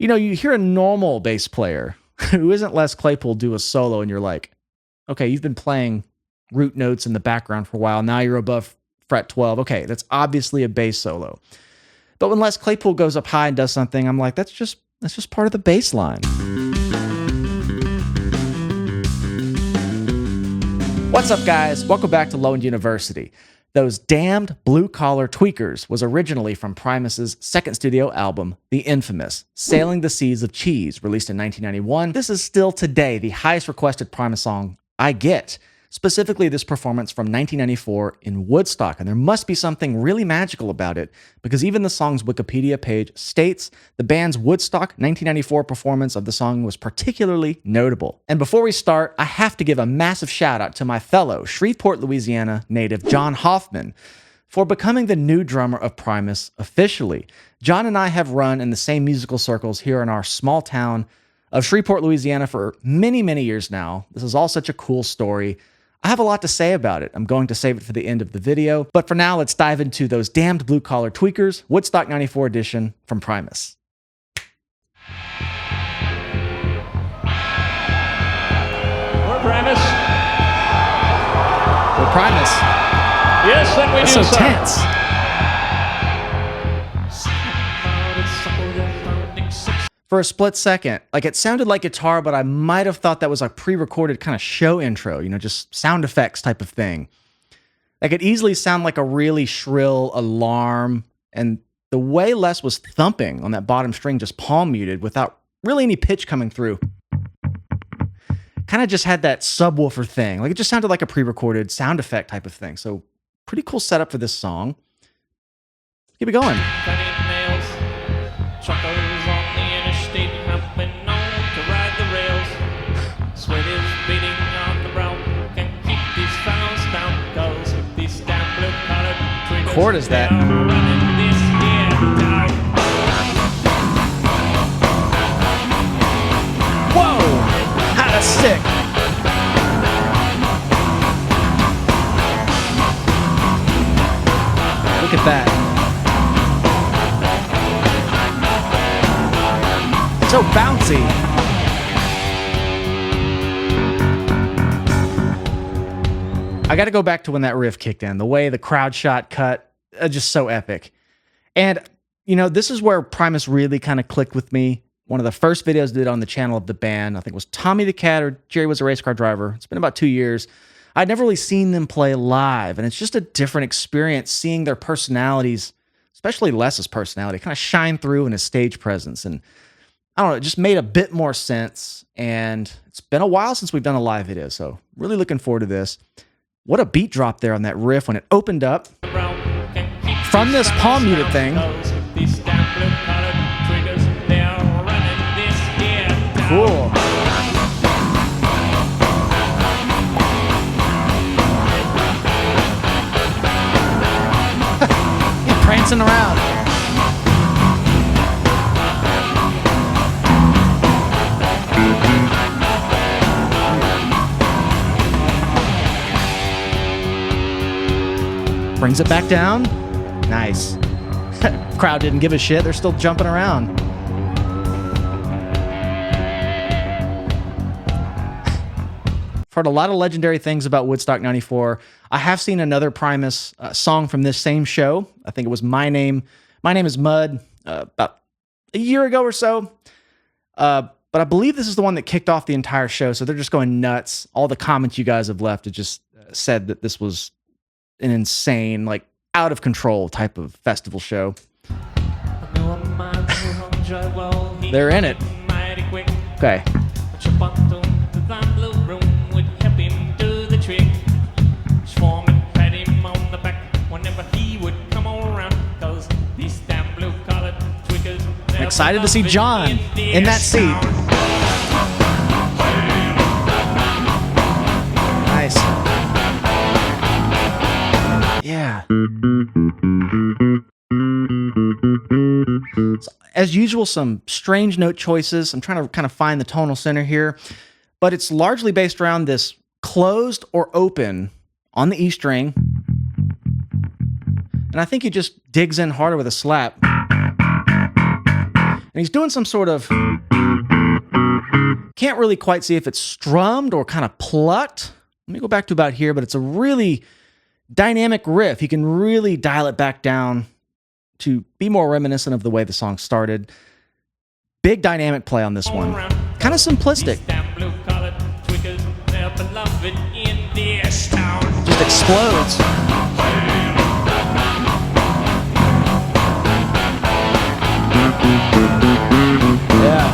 You know, you hear a normal bass player who isn't Les Claypool do a solo, and you're like, okay, you've been playing root notes in the background for a while. Now you're above fret 12. Okay, that's obviously a bass solo. But when Les Claypool goes up high and does something, I'm like, that's just part of the bass line. What's up, guys? Welcome back to Low End University. Those Damned Blue-Collar Tweekers was originally from Primus's second studio album, the infamous Sailing the Seas of Cheese, released in 1991. This is still today the highest requested Primus song I get, specifically this performance from 1994 in Woodstock, and there must be something really magical about it, because even the song's Wikipedia page states the band's Woodstock 1994 performance of the song was particularly notable. And before we start, I have to give a massive shout out to my fellow Shreveport, Louisiana native John Hoffman for becoming the new drummer of Primus officially. John and I have run in the same musical circles here in our small town of Shreveport, Louisiana for many, many years now. This is all such a cool story. I have a lot to say about it. I'm going to save it for the end of the video. But for now, let's dive into those Damned Blue-Collar Tweekers, Woodstock 94 edition from Primus. We're Primus. We're Primus. Yes, and we That's do so tense. For a split second, like it sounded like guitar, but I might have thought that was a pre-recorded kind of show intro, you know, just sound effects type of thing. That could easily sound like a really shrill alarm, and the way Les was thumping on that bottom string, just palm muted without really any pitch coming through, kind of just had that subwoofer thing. Like it just sounded like a pre-recorded sound effect type of thing. So pretty cool setup for this song. Keep it going. Sweat is beating on the brow. Can keep these fouls down. Goes with these damn blue-collar tweekers. What chord is that? Running this year down. Whoa! Ah, that's sick. Look at that. So bouncy. I got to go back to when that riff kicked in. The way the crowd shot cut, just so epic. And, you know, this is where Primus really kind of clicked with me. One of the first videos I did on the channel of the band, I think it was Tommy the Cat or Jerry Was a Race Car Driver. It's been about 2 years. I'd never really seen them play live, and it's just a different experience seeing their personalities, especially Les's personality, kind of shine through in his stage presence. And I don't know, it just made a bit more sense. And it's been a while since we've done a live video, so really looking forward to this. What a beat drop there on that riff when it opened up from this palm muted thing. Cool. He's prancing around. Brings it back down. Nice. Crowd didn't give a shit. They're still jumping around. I've heard a lot of legendary things about Woodstock 94. I have seen another Primus song from this same show. I think it was My Name is Mud, about a year ago or so. But I believe this is the one that kicked off the entire show, so they're just going nuts. All the comments you guys have left have just said that this was an insane, like, out of control type of festival show. They're in it. Okay. I'm excited to see John in that seat. Nice. Yeah. So, as usual, some strange note choices. I'm trying to kind of find the tonal center here, but it's largely based around this closed or open on the E string. And I think he just digs in harder with a slap. And he's doing some sort of, can't really quite see if it's strummed or kind of plucked. Let me go back to about here, but it's a really dynamic riff. He can really dial it back down to be more reminiscent of the way the song started. Big dynamic play on this one. Kind of simplistic. Just explodes. Yeah.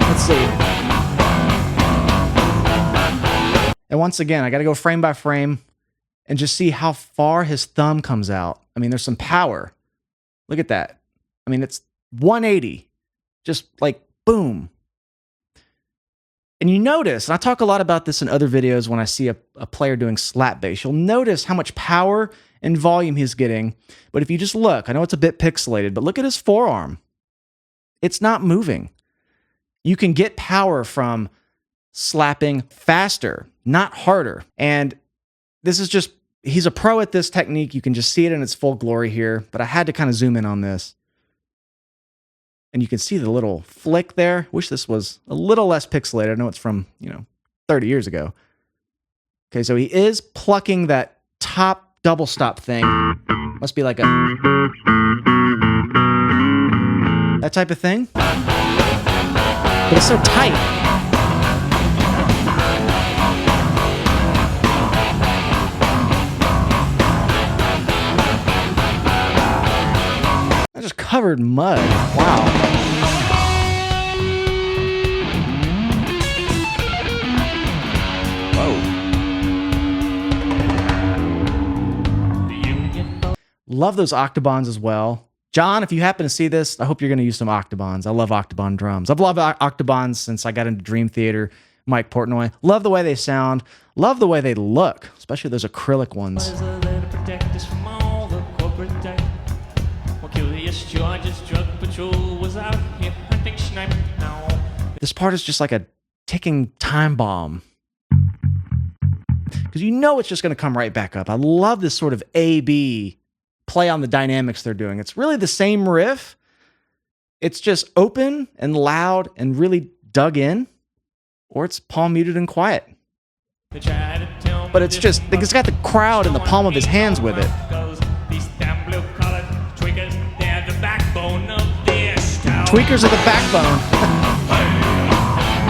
Let's see. And once again, I got to go frame by frame and just see how far his thumb comes out. I mean, there's some power. Look at that. I mean, it's 180. Just like boom. And you notice, and I talk a lot about this in other videos when I see a player doing slap bass, you'll notice how much power and volume he's getting. But if you just look, I know it's a bit pixelated, but look at his forearm. It's not moving. You can get power from slapping faster, not harder. And this is just, he's a pro at this technique. You can just see it in its full glory here, but I had to kind of zoom in on this. And you can see the little flick there. Wish this was a little less pixelated. I know it's from, 30 years ago. Okay, so he is plucking that top double stop thing. Must be like that type of thing. But it's so tight. I just covered mud. Wow. Whoa. Love those octobans as well. John, if you happen to see this, I hope you're going to use some octobans. I love octoban drums. I've loved octobans since I got into Dream Theater. Mike Portnoy. Love the way they sound. Love the way they look, especially those acrylic ones. This part is just like a ticking time bomb. Because you know it's just going to come right back up. I love this sort of A-B play on the dynamics they're doing. It's really the same riff. It's just open and loud and really dug in. Or it's palm muted and quiet. But it's just, it's got the crowd in the palm of his hands with it. Tweakers are the backbone.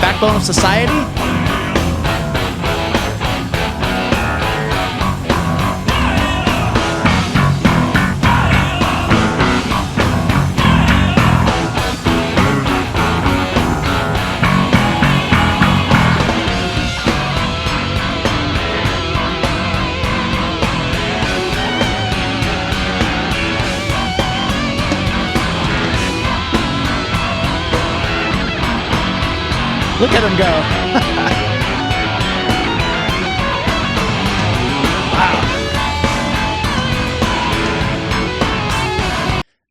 Backbone of society? Look at him go. Wow.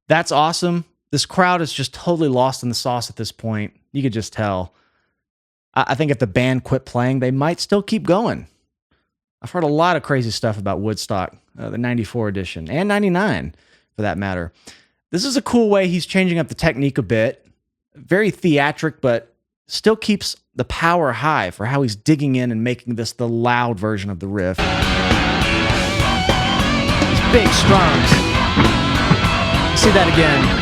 That's awesome. This crowd is just totally lost in the sauce at this point. You could just tell. I think if the band quit playing, they might still keep going. I've heard a lot of crazy stuff about Woodstock, the 94 edition, and 99 for that matter. This is a cool way he's changing up the technique a bit. Very theatric, but still keeps the power high for how he's digging in and making this the loud version of the riff. These big strums. See that again.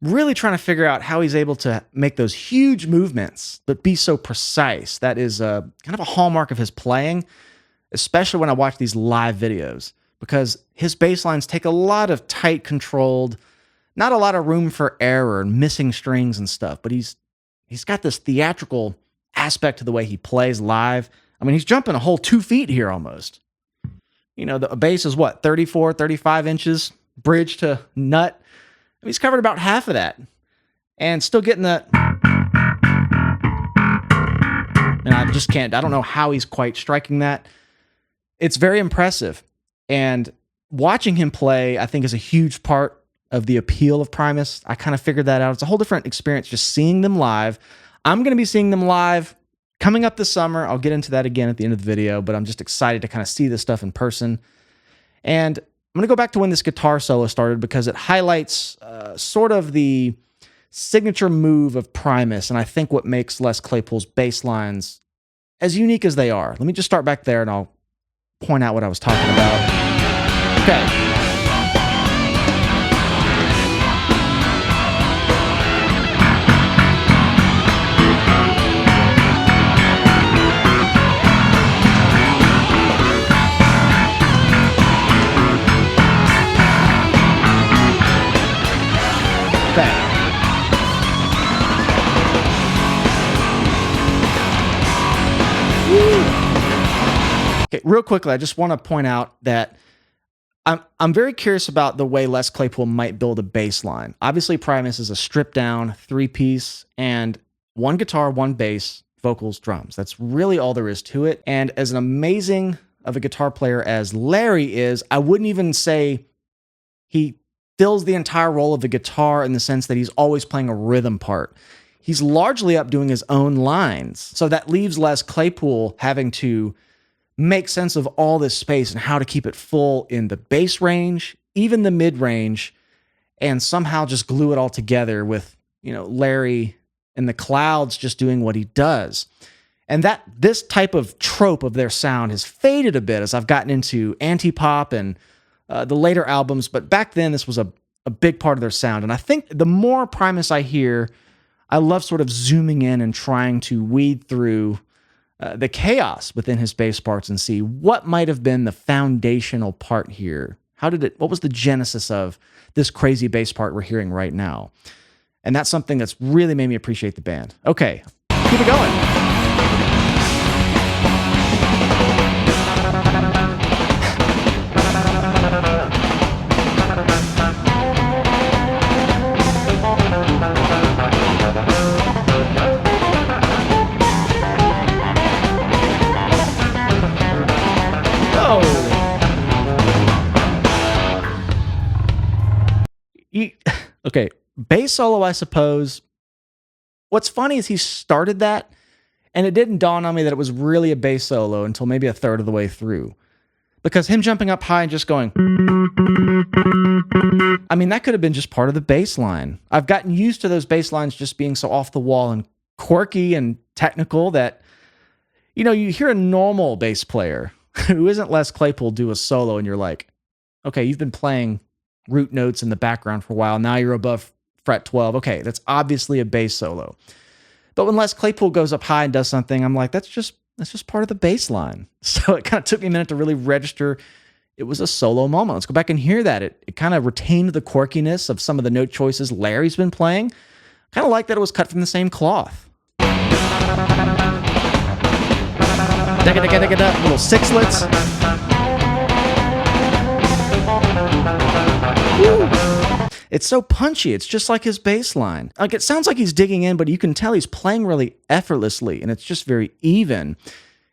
Really trying to figure out how he's able to make those huge movements, but be so precise. That is kind of a hallmark of his playing, especially when I watch these live videos, because his bass lines take a lot of tight, controlled, not a lot of room for error and missing strings and stuff, but he's got this theatrical aspect to the way he plays live. I mean, he's jumping a whole 2 feet here almost. The bass is what, 34, 35 inches, bridge to nut. He's covered about half of that and still getting that. And I don't know how he's quite striking that. It's very impressive. And watching him play, I think, is a huge part of the appeal of Primus. I kind of figured that out. It's a whole different experience just seeing them live. I'm going to be seeing them live coming up this summer. I'll get into that again at the end of the video, but I'm just excited to kind of see this stuff in person. And I'm going to go back to when this guitar solo started because it highlights sort of the signature move of Primus, and I think what makes Les Claypool's bass lines as unique as they are. Let me just start back there and I'll point out what I was talking about. Okay. Okay, real quickly, I just want to point out that I'm very curious about the way Les Claypool might build a bass line. Obviously, Primus is a stripped down 3-piece and one guitar, one bass, vocals, drums. That's really all there is to it. And as an amazing of a guitar player as Larry is, I wouldn't even say he fills the entire role of the guitar in the sense that he's always playing a rhythm part. He's largely up doing his own lines. So that leaves Les Claypool having to make sense of all this space and how to keep it full in the bass range, even the mid range, and somehow just glue it all together with, Larry in the clouds just doing what he does. And that this type of trope of their sound has faded a bit as I've gotten into anti-pop and the later albums, but back then this was a big part of their sound. And I think the more Primus I hear, I love sort of zooming in and trying to weed through the chaos within his bass parts and see what might have been the foundational part here. What was the genesis of this crazy bass part we're hearing right now? And that's something that's really made me appreciate the band. Okay, keep it going. Okay, bass solo, I suppose. What's funny is he started that, and it didn't dawn on me that it was really a bass solo until maybe a third of the way through. Because him jumping up high and just going, that could have been just part of the bass line. I've gotten used to those bass lines just being so off the wall and quirky and technical that, you hear a normal bass player who isn't Les Claypool do a solo, and you're like, okay, you've been playing root notes in the background for a while. Now you're above fret 12. Okay, that's obviously a bass solo. But when Les Claypool goes up high and does something, I'm like, that's just part of the bass line. So it kind of took me a minute to really register it was a solo moment. Let's go back and hear that. It kind of retained the quirkiness of some of the note choices Larry's been playing. Kind of like that it was cut from the same cloth. Little sixlets. Woo. It's so punchy. It's just like his bass line. Like, it sounds like he's digging in, but you can tell he's playing really effortlessly, and it's just very even.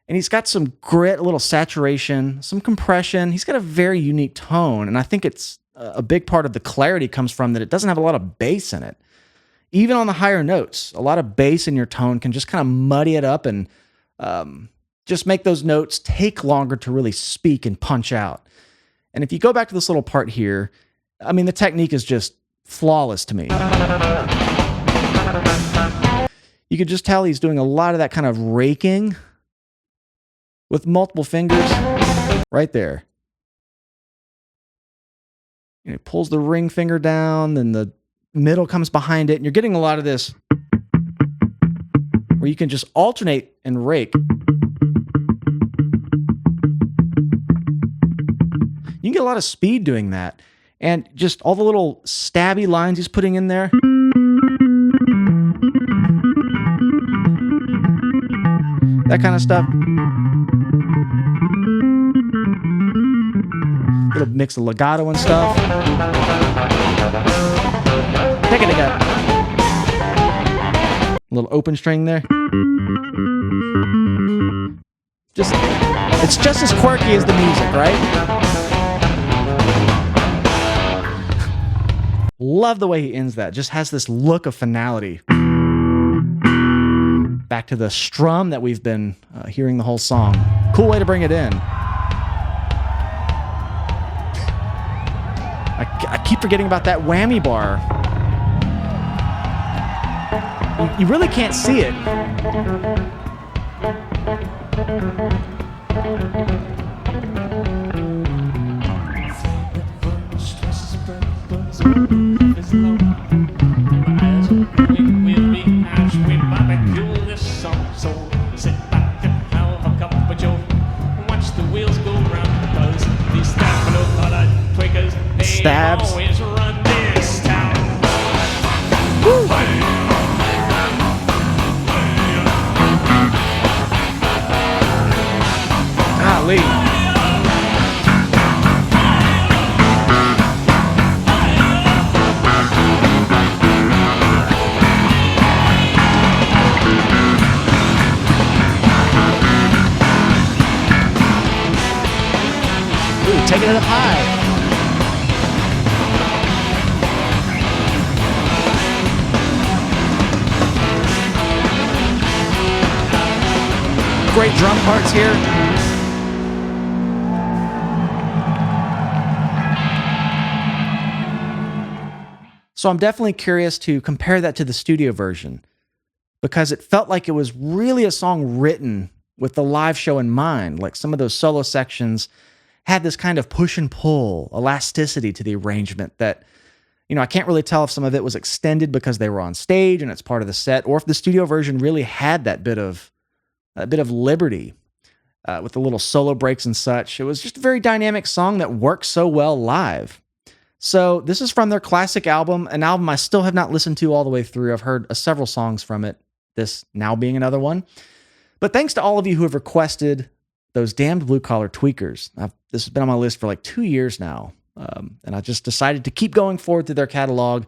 And he's got some grit, a little saturation, some compression. He's got a very unique tone, and I think it's a big part of the clarity comes from that it doesn't have a lot of bass in it. Even on the higher notes, a lot of bass in your tone can just kind of muddy it up and just make those notes take longer to really speak and punch out. And if you go back to this little part here, the technique is just flawless to me. You could just tell he's doing a lot of that kind of raking with multiple fingers right there. He pulls the ring finger down, then the middle comes behind it, and you're getting a lot of this where you can just alternate and rake. You can get a lot of speed doing that. And just all the little stabby lines he's putting in there. That kind of stuff. Little mix of legato and stuff. Take it again. A little open string there. It's just as quirky as the music, right? Love the way he ends that. Just has this look of finality. Back to the strum that we've been hearing the whole song. Cool way to bring it in. I keep forgetting about that whammy bar. You really can't see it. Stabs. Woo. Golly. Ooh, taking it up high. Great drum parts here. So I'm definitely curious to compare that to the studio version because it felt like it was really a song written with the live show in mind. Like some of those solo sections had this kind of push and pull elasticity to the arrangement that, I can't really tell if some of it was extended because they were on stage and it's part of the set, or if the studio version really had that bit of liberty with the little solo breaks and such. It was just a very dynamic song that works so well live. So this is from their classic album, an album I still have not listened to all the way through. I've heard several songs from it, this now being another one. But thanks to all of you who have requested those Damned Blue-Collar Tweekers. This has been on my list for like 2 years now, and I just decided to keep going forward through their catalog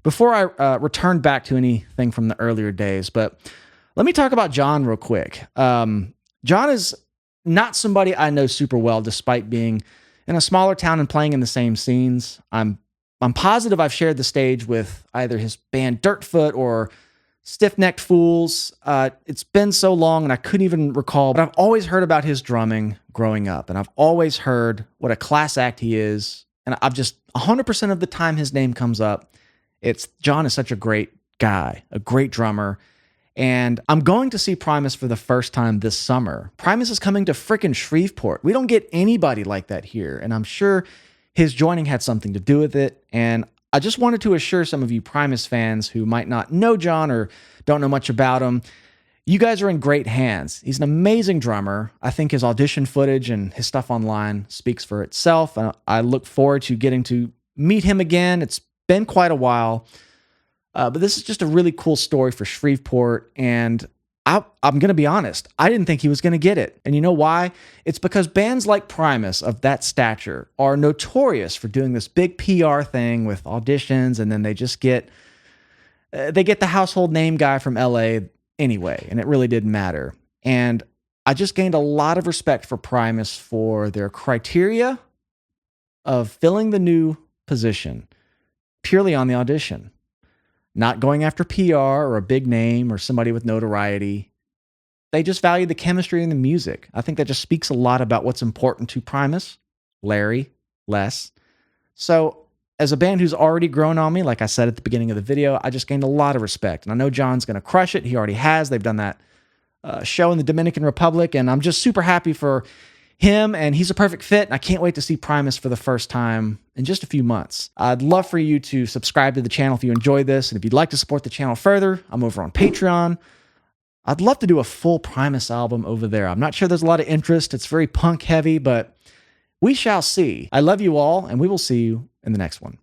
before I returned back to anything from the earlier days. But let me talk about John real quick. John is not somebody I know super well, despite being in a smaller town and playing in the same scenes. I'm positive I've shared the stage with either his band Dirtfoot or Stiff-Necked Fools. It's been so long and I couldn't even recall, but I've always heard about his drumming growing up, and I've always heard what a class act he is. And I've just 100% of the time his name comes up, it's John is such a great guy, a great drummer. And I'm going to see Primus for the first time this summer. Primus is coming to frickin' Shreveport. We don't get anybody like that here, and I'm sure his joining had something to do with it. And I just wanted to assure some of you Primus fans who might not know John or don't know much about him, you guys are in great hands. He's an amazing drummer. I think his audition footage and his stuff online speaks for itself. I look forward to getting to meet him again. It's been quite a while. But this is just a really cool story for Shreveport, and I'm going to be honest, I didn't think he was going to get it. And you know why? It's because bands like Primus of that stature are notorious for doing this big PR thing with auditions, and then they just get the household name guy from LA anyway, and it really didn't matter. And I just gained a lot of respect for Primus for their criteria of filling the new position purely on the audition. Not going after PR or a big name or somebody with notoriety. They just value the chemistry and the music. I think that just speaks a lot about what's important to Primus, Larry, Les. So as a band who's already grown on me, like I said at the beginning of the video, I just gained a lot of respect. And I know John's going to crush it. He already has. They've done that show in the Dominican Republic. And I'm just super happy for him, and he's a perfect fit. And I can't wait to see Primus for the first time in just a few months. I'd love for you to subscribe to the channel if you enjoyed this. And if you'd like to support the channel further, I'm over on Patreon. I'd love to do a full Primus album over there. I'm not sure there's a lot of interest. It's very punk heavy, but we shall see. I love you all, and we will see you in the next one.